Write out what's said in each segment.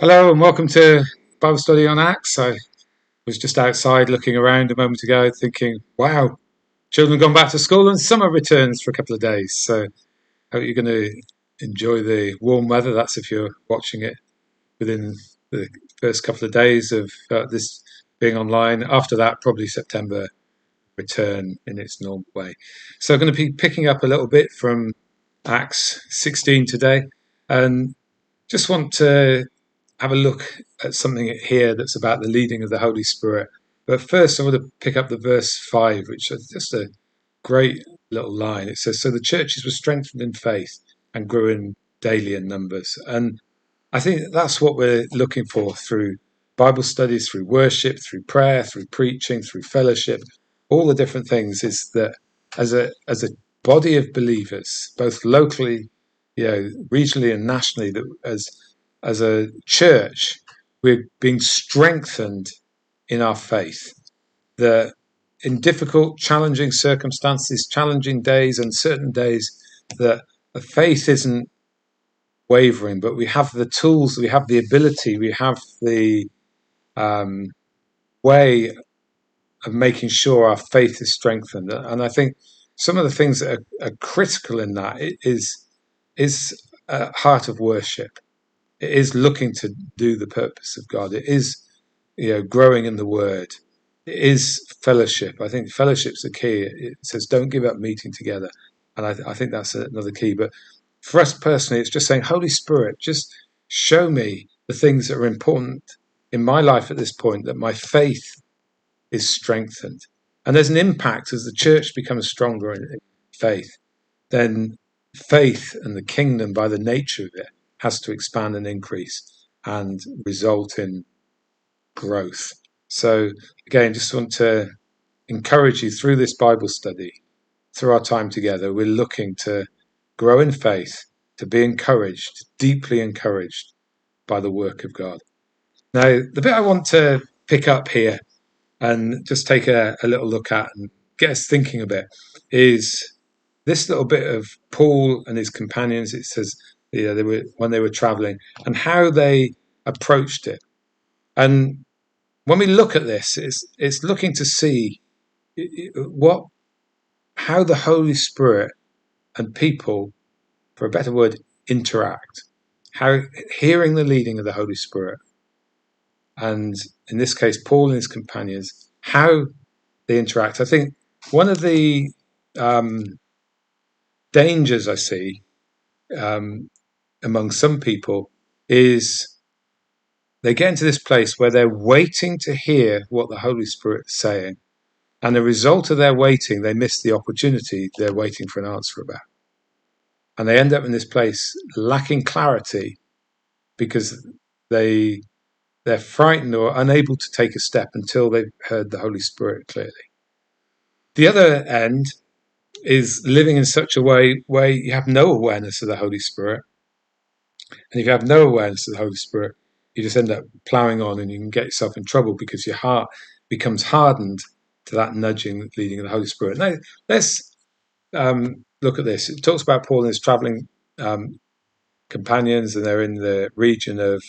Hello and welcome to Bible Study on Acts. I was just outside looking around a moment ago thinking, wow, children have gone back to school and summer returns for a couple of days. So I hope you're going to enjoy the warm weather. That's if you're watching it within the first couple of days of this being online. After that, probably September return in its normal way. So I'm going to be picking up a little bit from Acts 16 today and just want to have a look at something here that's about the leading of the Holy Spirit. But first, I want to pick up the verse 5, which is just a great little line. It says, "So the churches were strengthened in faith and grew in daily in numbers." And I think that's what we're looking for through Bible studies, through worship, through prayer, through preaching, through fellowship, all the different things, is that as a body of believers, both locally, regionally and nationally, that as a church, we're being strengthened in our faith. That in difficult, challenging circumstances, challenging days, uncertain days, that the faith isn't wavering, but we have the tools, we have the ability, we have the way of making sure our faith is strengthened. And I think some of the things that are critical in that is a heart of worship. It is looking to do the purpose of God. It is, growing in the Word. It is fellowship. I think fellowship's the key. It says don't give up meeting together, and I think that's another key. But for us personally, it's just saying, Holy Spirit, just show me the things that are important in my life at this point, that my faith is strengthened. And there's an impact as the church becomes stronger in faith. Then faith and the kingdom, by the nature of it, has to expand and increase and result in growth. So again, just want to encourage you through this Bible study, through our time together. We're looking to grow in faith, to be encouraged, deeply encouraged by the work of God. Now, the bit I want to pick up here and just take a little look at and get us thinking a bit is this little bit of Paul and his companions. It says, they were when they were traveling and how they approached it. And when we look at this, it's looking to see how the Holy Spirit and people, for a better word, interact. How hearing the leading of the Holy Spirit, and in this case, Paul and his companions, how they interact. I think one of the dangers I see among some people is they get into this place where they're waiting to hear what the Holy Spirit's saying. And the result of their waiting, they miss the opportunity they're waiting for an answer about. And they end up in this place lacking clarity because they're frightened or unable to take a step until they've heard the Holy Spirit clearly. The other end is living in such a way where you have no awareness of the Holy Spirit. And if you have no awareness of the Holy Spirit, you just end up plowing on and you can get yourself in trouble because your heart becomes hardened to that nudging, leading of the Holy Spirit. Now, let's look at this. It talks about Paul and his traveling companions, and they're in the region of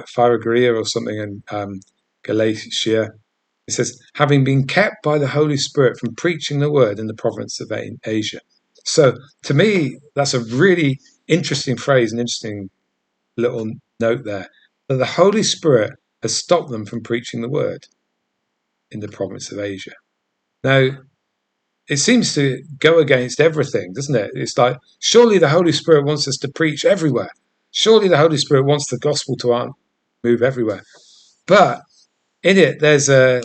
Phrygia or something, in Galatia. It says, having been kept by the Holy Spirit from preaching the word in the province of Asia. So to me, that's a really interesting phrase, an interesting little note there, that the Holy Spirit has stopped them from preaching the word in the province of Asia. Now, it seems to go against everything, doesn't it? It's like, surely the Holy Spirit wants us to preach everywhere. Surely the Holy Spirit wants the gospel to move everywhere. But in it, there's a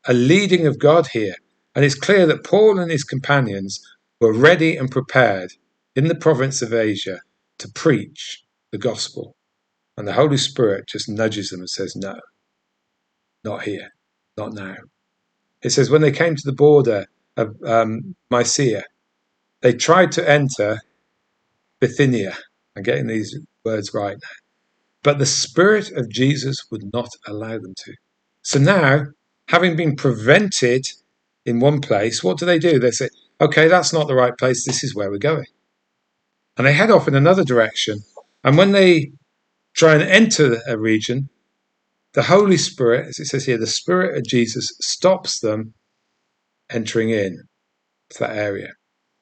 leading of God here. And it's clear that Paul and his companions were ready and prepared in the province of Asia to preach the gospel. And the Holy Spirit just nudges them and says, no, not here, not now. It says, when they came to the border of Mysia, they tried to enter Bithynia. I'm getting these words right now. But the Spirit of Jesus would not allow them to. So now, having been prevented in one place, what do? They say, okay, that's not the right place. This is where we're going. And they head off in another direction. And when they try and enter a region, the Holy Spirit, as it says here, the Spirit of Jesus stops them entering in to that area.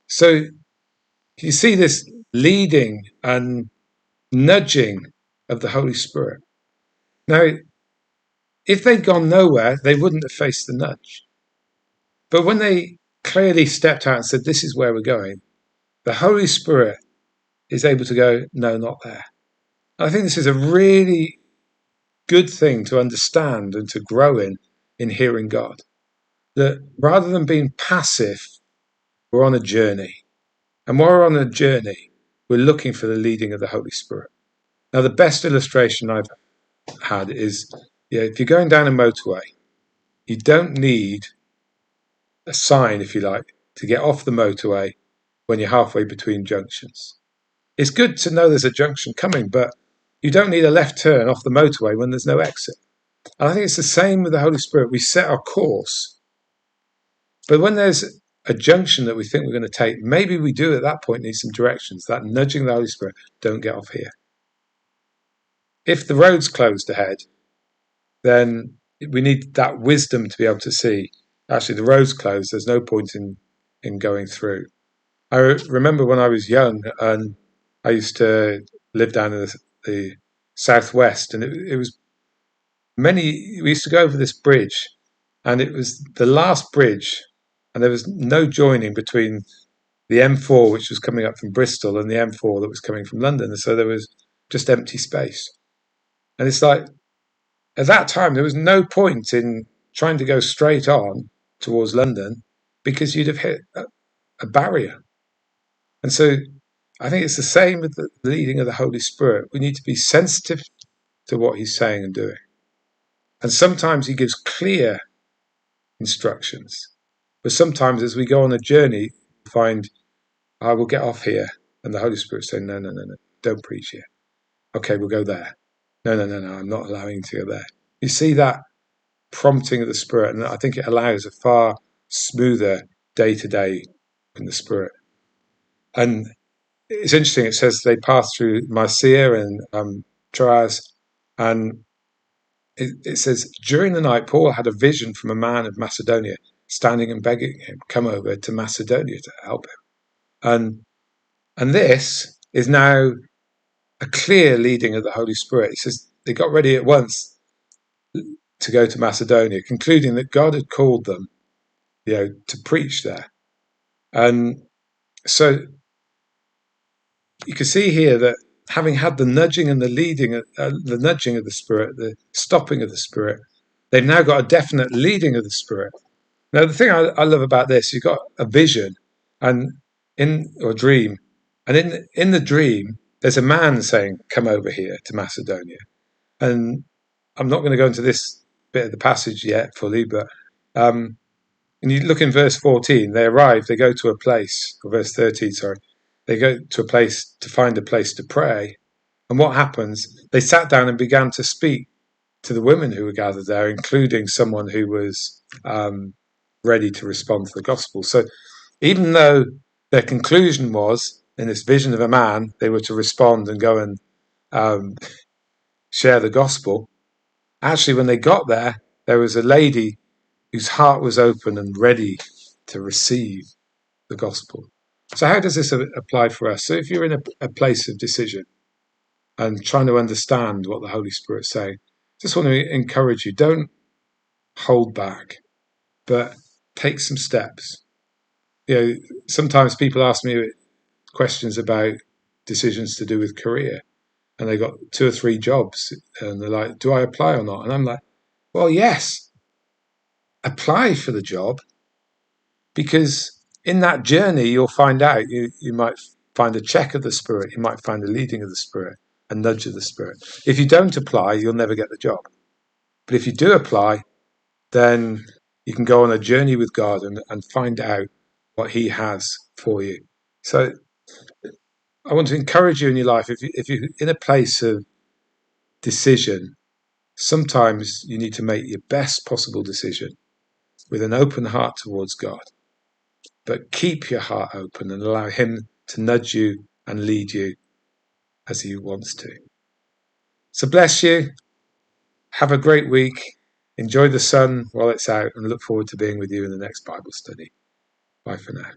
So you see this leading and nudging of the Holy Spirit. Now, if they'd gone nowhere, they wouldn't have faced the nudge. But when they clearly stepped out and said, this is where we're going, the Holy Spirit is able to go, no, not there. I think this is a really good thing to understand and to grow in hearing God. That rather than being passive, we're on a journey. And while we're on a journey, we're looking for the leading of the Holy Spirit. Now, the best illustration I've had is, if you're going down a motorway, you don't need a sign, if you like, to get off the motorway when you're halfway between junctions. It's good to know there's a junction coming, but you don't need a left turn off the motorway when there's no exit. And I think it's the same with the Holy Spirit. We set our course, but when there's a junction that we think we're going to take, maybe we do at that point need some directions, that nudging the Holy Spirit, don't get off here. If the road's closed ahead, then we need that wisdom to be able to see, actually the road's closed, there's no point in going through. I remember when I was young and I used to live down in the southwest, and it was we used to go over this bridge, and it was the last bridge, and there was no joining between the M4, which was coming up from Bristol, and the M4 that was coming from London. And so there was just empty space. And it's like, at that time, there was no point in trying to go straight on towards London because you'd have hit a barrier. And so I think it's the same with the leading of the Holy Spirit. We need to be sensitive to what he's saying and doing. And sometimes he gives clear instructions. But sometimes as we go on a journey, we find, I will get off here. And the Holy Spirit saying, no, don't preach here. Okay, we'll go there. No, I'm not allowing you to go there. You see that prompting of the Spirit, and I think it allows a far smoother day-to-day in the Spirit. And it's interesting, it says they passed through Mysia and Troas, and it says, during the night, Paul had a vision from a man of Macedonia, standing and begging him, come over to Macedonia to help him. And this is now a clear leading of the Holy Spirit. It says they got ready at once to go to Macedonia, concluding that God had called them, to preach there. And so you can see here that having had the nudging and the leading, the nudging of the Spirit, the stopping of the Spirit, they've now got a definite leading of the Spirit. Now, the thing I love about this, you've got a vision or dream, and in the dream, there's a man saying, come over here to Macedonia. And I'm not going to go into this bit of the passage yet fully, but and you look in verse 14, they arrive, they go to a place, or verse 13, sorry, they go to a place to find a place to pray. And what happens? They sat down and began to speak to the women who were gathered there, including someone who was ready to respond to the gospel. So even though their conclusion was, in this vision of a man, they were to respond and go and share the gospel, actually when they got there, there was a lady whose heart was open and ready to receive the gospel. So how does this apply for us? So if you're in a place of decision and trying to understand what the Holy Spirit's saying, just want to encourage you, don't hold back, but take some steps. Sometimes people ask me questions about decisions to do with career, and they got 2 or 3 jobs, and they're like, do I apply or not? And I'm like, well, yes, apply for the job, because in that journey, you'll find out, you might find a check of the Spirit, you might find a leading of the Spirit, a nudge of the Spirit. If you don't apply, you'll never get the job. But if you do apply, then you can go on a journey with God and find out what he has for you. So I want to encourage you in your life, if you're in a place of decision, sometimes you need to make your best possible decision with an open heart towards God. But keep your heart open and allow him to nudge you and lead you as he wants to. So bless you. Have a great week. Enjoy the sun while it's out and look forward to being with you in the next Bible study. Bye for now.